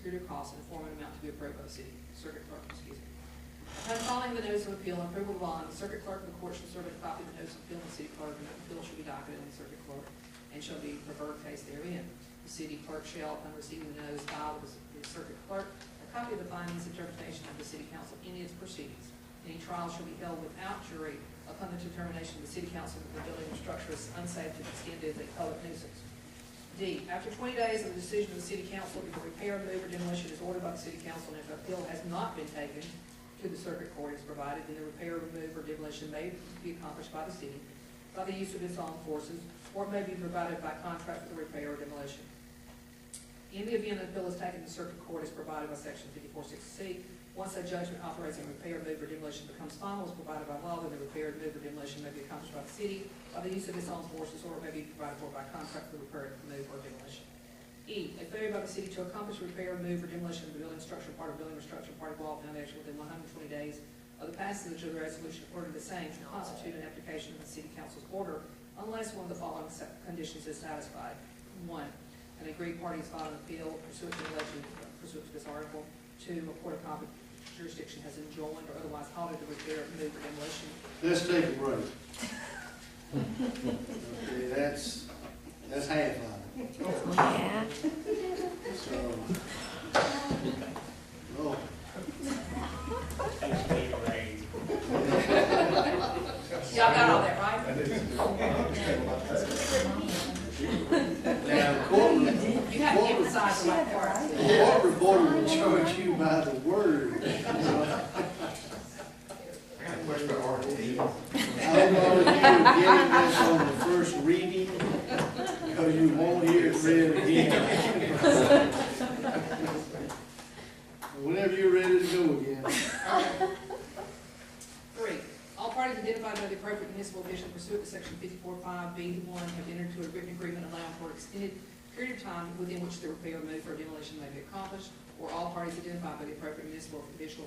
superior cost and form an amount to be approved by the city circuit clerk, Upon filing the notice of appeal and approval of bond, the circuit clerk of the court shall serve a copy of the notice of appeal in the city clerk, and the appeal shall be docketed in the circuit clerk and shall be referred case therein. The city clerk shall, upon receiving the notice, file with the circuit clerk a copy of the findings and determination of the city council in its proceedings. Any trial shall be held without jury upon the determination of the city council that the building or structure is unsafe to the extent it is a public nuisance. D, after 20 days of the decision of the city council, if the repair, move, or demolition is ordered by the city council, and if an appeal has not been taken to the circuit court as provided, then the repair, remove, or demolition may be accomplished by the city by the use of its own forces, or it may be provided by contract for the repair or demolition. In the event an appeal is taken to the circuit court as provided by section 54.6C, once a judgment authorizing repair, move, or demolition becomes final as provided by law, then the repair, move, or demolition may be accomplished by the city by the use of its own forces, or it may be provided for by contract for the repair, move, or demolition. E, a failure by the city to accomplish repair, move, or demolition of the building structure, part of building or structure, part of wall, foundation within 120 days of the passage of the resolution according to the same shall constitute an application of the city council's order unless one of the following conditions is satisfied. 1, an agreed party has filed an appeal pursuant to the legend, pursuant to this article. 2, a court of competent jurisdiction has enjoined or otherwise halted the repair, move, or demolition. Let's take a break. Okay, that's half of it. Yeah. So, oh. Y'all got all that, right? Now, court, You have to emphasize the right part. the court reporter will charge you by the word. Question for RT. I don't know if you were getting this on the first reading, because you won't hear it read again. Whenever you're ready to go again. 3, all parties identified by the appropriate municipal official pursuant to section 54.5B1 have entered into a written agreement allowing for an extended period of time within which the repair, move, or demolition may be accomplished, or all parties identified by the appropriate municipal official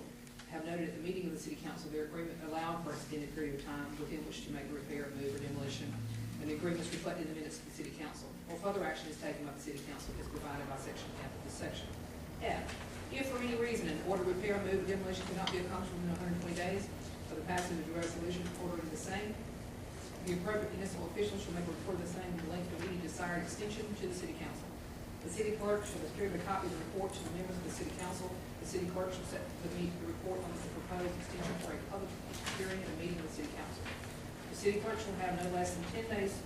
have noted at the meeting of the city council their agreement allowing for an extended period of time within which to make the repair, move, or demolition, and the agreement is reflected in the minutes of the city council, or further action is taken by the city council as provided by section F of this section. F, if for any reason an order to repair, move, or demolition cannot be accomplished within 120 days of the passage of the resolution ordering the same, the appropriate municipal official shall make a report of the same in the length of any desired extension to the city council. The city clerk shall distribute a copy of the report to the members of the city council. The city clerk shall set the report on the proposed extension for a public hearing and a meeting of the city council. The city clerk shall have no less than 10 days,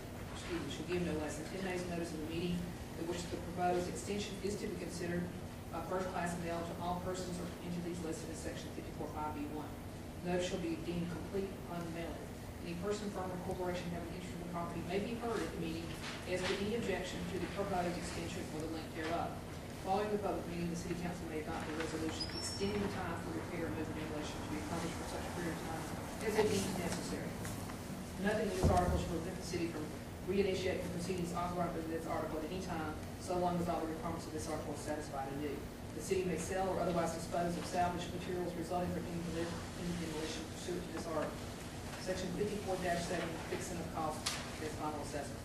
shall give no less than 10 days notice of the meeting at which the proposed extension is to be considered by first class and mail to all persons or entities listed in section 54.5B1. Notice shall be deemed complete upon mailing. Any person, firm, or corporation having interest in the property may be heard at the meeting as to any objection to the proposed extension or the length thereof. Following the public meeting, the city council may adopt a resolution extending the time for repair, move, and demolition to be accomplished for such a period of time as it deems necessary. Nothing in this article shall prevent the city from reinitiating proceedings authorized by this article at any time, so long as all the requirements of this article are satisfied anew. The city may sell or otherwise dispose of salvaged materials resulting from any demolition pursuant to this article. Section 54-7, fixing of cost is final assessment.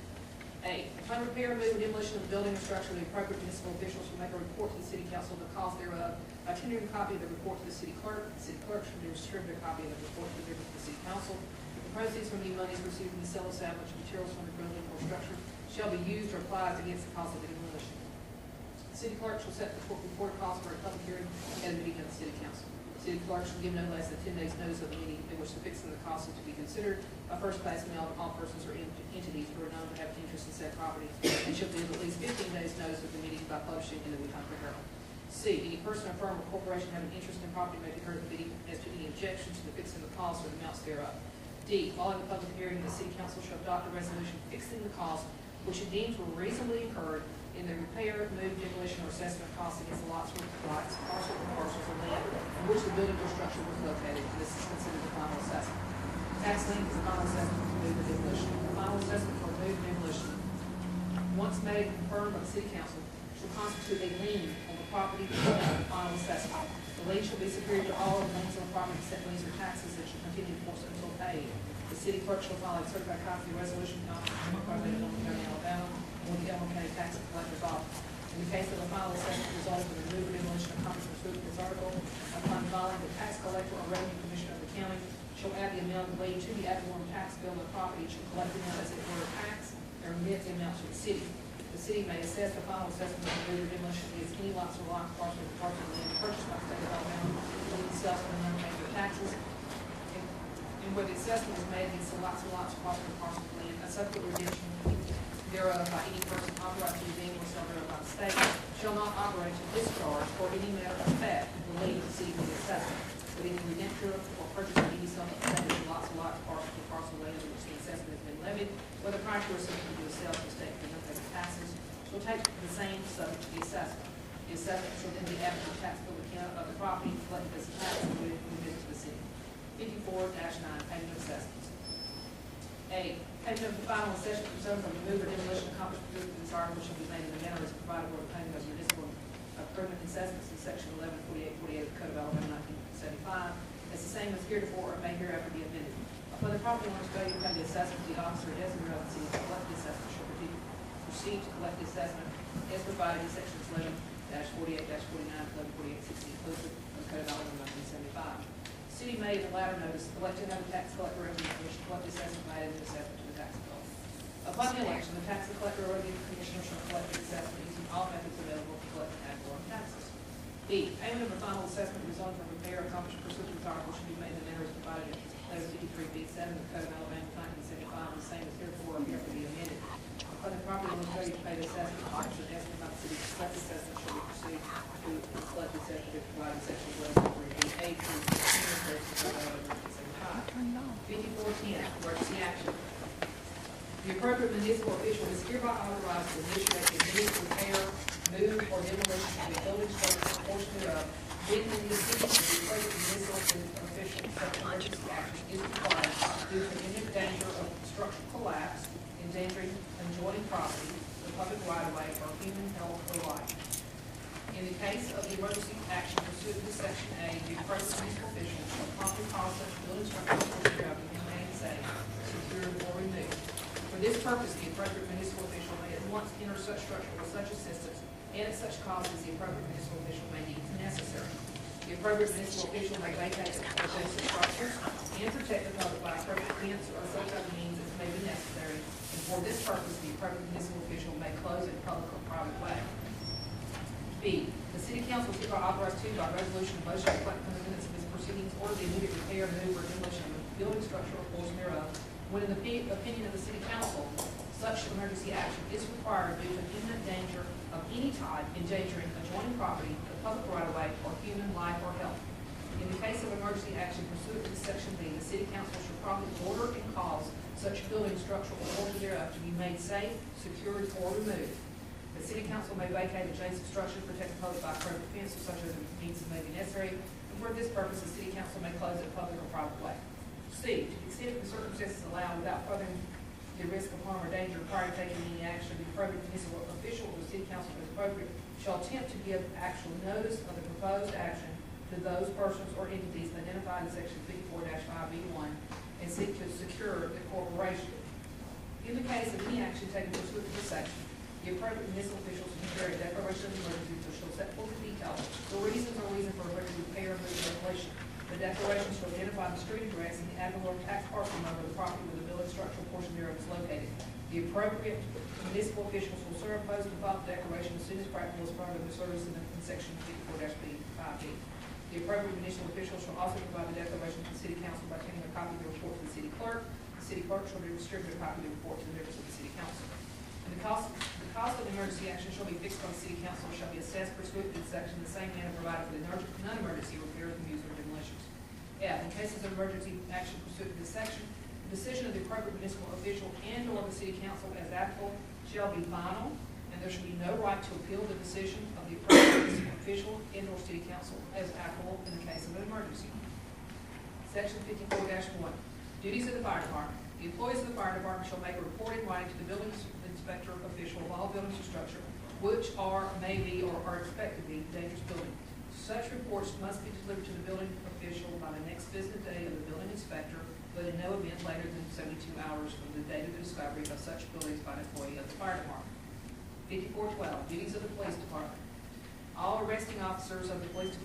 A, upon repair, move, or demolition of the building or structure, the appropriate municipal officials shall make a report to the city council of the cost thereof by tendering a copy of the report to the city clerk. The city clerk shall distribute a copy of the report to the members of the city council. The proceeds from the monies received from the sale of salvaged materials from the building or structure shall be used or applied against the cost of the demolition. The city clerk shall set the report cost for a public hearing at a meeting of the city council. The city clerk shall give no less than 10 days notice of the meeting in which the fixing of the cost is to be considered by first class mail to all persons or entities who are known to have interest in said property, and shall give at least 15 days notice of the meeting by publishing in the Weehawken Herald. C, any person or firm or corporation having interest in property may be heard at the meeting as to any objection to the fixing of the cost or the amounts thereof. D, following the public hearing, the city council shall adopt a resolution fixing the cost which it deems were reasonably incurred in the repair, move, demolition, or assessment costs against the lots, parcels, or parcels of land in which the building or structure was located, and this is considered the final assessment. Tax lien is the final assessment for move or demolition. The final assessment for move and demolition, once made and confirmed by the city council, shall constitute a lien on the property of the final assessment. The lien shall be superior to all of the liens on the property except liens or taxes that shall continue to force until paid. The city clerk shall file a certified copy of the resolution incorporated in Montgomery County, Alabama, with the Elmer County Tax Collector's Office. In the case of a final assessment resulting from the move or demolition pursuant to this article, upon filing the tax collector or revenue commissioner of the county shall add the amount relating to the ad valorem tax bill of the property, shall collect the amount as it were a tax, or remit the amount to the city. The city may assess the final assessment of the demolition against any lots or lot parcel of parcel of land purchased by the state of Alabama, with itself and the non-payment of taxes, and where the assessment is made against the lots or parcel of parcel of land, a subsequent redemption thereof by any person authorized to redeem or sell thereof by the state, shall not operate to discharge or any matter of fact relating to city assessment, but any redemption or purchase of any sum of percentage of lots or parcel of parcel of land in which the assessment has been levied, whether prior to or subsequent to the sale to the state for non-payment of taxes, shall take the same subject to the assessment. The assessment shall then be added to the tax bill account of the property collected as a tax and remitted to the city. 54-9, payment of assessments. A, payment of the final assessment reserved from removal or demolition accomplished pursuant to this article shall be made in the manner as provided for the payment of municipal improvement assessments in section 114848 of the Code of Alabama 1975, as the same as heretofore or may hereafter be amended. Upon the property owner's failure to pay the assessment, the officer designated of the city to collect the assessment shall proceed to collect the assessment as provided in sections 11-48-49, 1148-60 inclusive of the Code of Alabama 1975. The city may, in the latter notice, elect to have the tax collector revenue commission collect the assessment by adding the assessment to the tax bill. Upon the election, the tax collector or revenue commissioner shall collect the assessment using all methods available to collect ad valorem taxes. B, payment of the final assessment resulting from repair accomplished pursuant to the article should be made in the manner as provided in 1153B7 of the Code of Alabama 1975, the same as heretofore or hereafter be amended. Upon the property owner's failure to pay the assessment, the function estimate by the city to collect the assessment shall be proceeded to collect the assessment if provided in section 1143A through 5410, emergency action. The appropriate municipal official is hereby authorized to initiate the immediate repair, move, or demolition of a building structure or portion thereof within the city of the appropriate municipal official. Such emergency action is required due to imminent danger of structural collapse, endangering adjoining property, the public right-of-way, or human health or life. In the case of the emergency action pursuant to section A, the appropriate municipal official shall promptly cause such building structure or thereof to be remain safe, secured, or removed. For this purpose, the appropriate municipal official may at once enter such structure with such assistance and at such cost as the appropriate municipal official may deem necessary. The appropriate municipal official may vacate adjacent structures and protect the public by appropriate fence or such other means as may be necessary. And for this purpose, the appropriate municipal official may close a public or private way. B, the city council is hereby authorized to, by resolution and motion reflecting from the minutes of this proceedings, order the immediate repair, move, or demolition of a building structure or portion thereof, when in the opinion of the city council, such emergency action is required due to imminent danger of any type endangering adjoining property, the public right-of-way, or human life or health. In the case of emergency action pursuant to section B, the city council should promptly order and cause such building, structure, or portion thereof to be made safe, secured, or removed. The city council may vacate adjacent structures, protect the public by appropriate fence or such other means as may be necessary. And for this purpose, the city council may close it public or private way. C, to the extent the circumstances allow, without furthering the risk of harm or danger prior to taking any action, the appropriate municipal official or the city council, as appropriate, shall attempt to give actual notice of the proposed action to those persons or entities identified in section 54-5B1 and seek to secure the corporation. In the case of any action taken pursuant to this section, the appropriate municipal officials will prepare a declaration of emergency which shall set forth in detail the reason for emergency repair, move, or demolition. The declaration shall identify the street address and the ad valorem tax parcel number of the property where the building structural portion thereof is located. The appropriate municipal officials will serve, post, and file the declaration as soon as practical as part of their service in section 54-5B. The appropriate municipal officials shall also provide the declaration to the city council by sending a copy of the report to the city clerk. The city clerk shall distribute a copy of the report to the members of the city council. And the cost of the emergency action shall be fixed by the city council, shall be assessed pursuant to this section in the same manner provided for the non-emergency repairs, moves, or demolitions. F, in cases of emergency action pursuant to this section, the decision of the appropriate municipal official and or the city council as applicable shall be final, and there shall be no right to appeal the decision of the appropriate municipal official and or city council as applicable in the case of an emergency. Section 54-1, duties of the fire department. The employees of the fire department shall make a report in writing to the building inspector official of all buildings or structure which are, may be, or are expected to be dangerous building. Such reports must be delivered to the building official by the next business day of the building inspector, but in no event later than 72 hours from the date of the discovery of such buildings by an employee of the fire department. 54-12, duties of the police department. All arresting officers of the police department